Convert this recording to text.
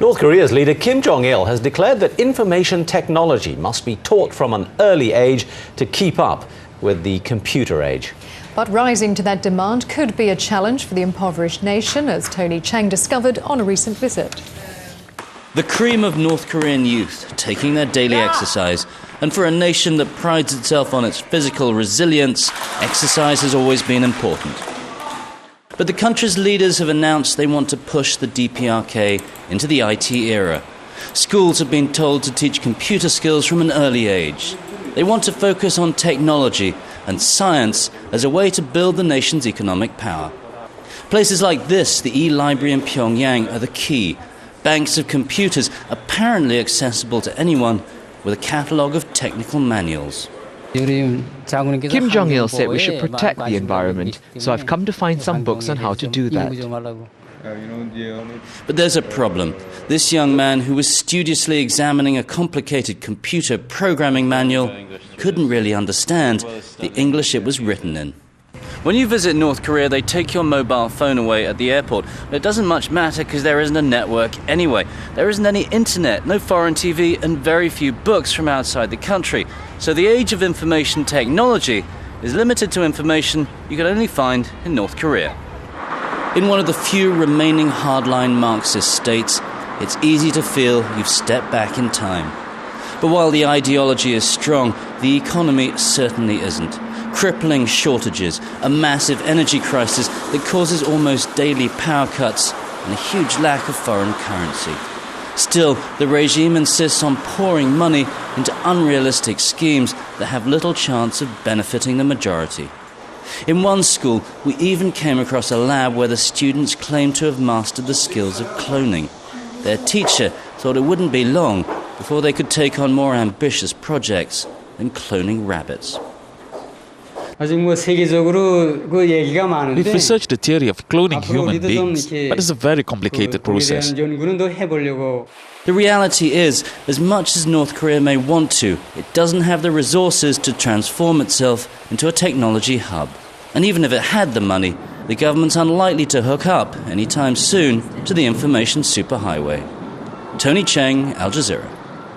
North Korea's leader Kim Jong-il has declared that information technology must be taught from an early age to keep up with the computer age. But rising to that demand could be a challenge for the impoverished nation, as Tony Cheng discovered on a recent visit. The cream of North Korean youth taking their daily exercise. And for a nation that prides itself on its physical resilience, exercise has always been important. But the country's leaders have announced they want to push the DPRK into the IT era. Schools have been told to teach computer skills from an early age. They want to focus on technology and science as a way to build the nation's economic power. Places like this, the e-library in Pyongyang, are the key. Banks of computers apparently accessible to anyone with a catalogue of technical manuals. Kim Jong-il said we should protect the environment, so I've come to find some books on how to do that. But there's a problem. This young man, who was studiously examining a complicated computer programming manual, couldn't really understand the English it was written in. When you visit North Korea, they take your mobile phone away at the airport. It doesn't much matter because there isn't a network anyway. There isn't any internet, no foreign TV, and very few books from outside the country. So the age of information technology is limited to information you can only find in North Korea. In one of the few remaining hardline Marxist states, it's easy to feel you've stepped back in time. But while the ideology is strong, the economy certainly isn't. Crippling shortages, a massive energy crisis that causes almost daily power cuts, and a huge lack of foreign currency. Still, the regime insists on pouring money into unrealistic schemes that have little chance of benefiting the majority. In one school, we even came across a lab where the students claimed to have mastered the skills of cloning. Their teacher thought it wouldn't be long before they could take on more ambitious projects than cloning rabbits. We've researched the theory of cloning human beings, but it's a very complicated process. The reality is, as much as North Korea may want to, it doesn't have the resources to transform itself into a technology hub. And even if it had the money, the government's unlikely to hook up anytime soon to the information superhighway. Tony Cheng, Al Jazeera.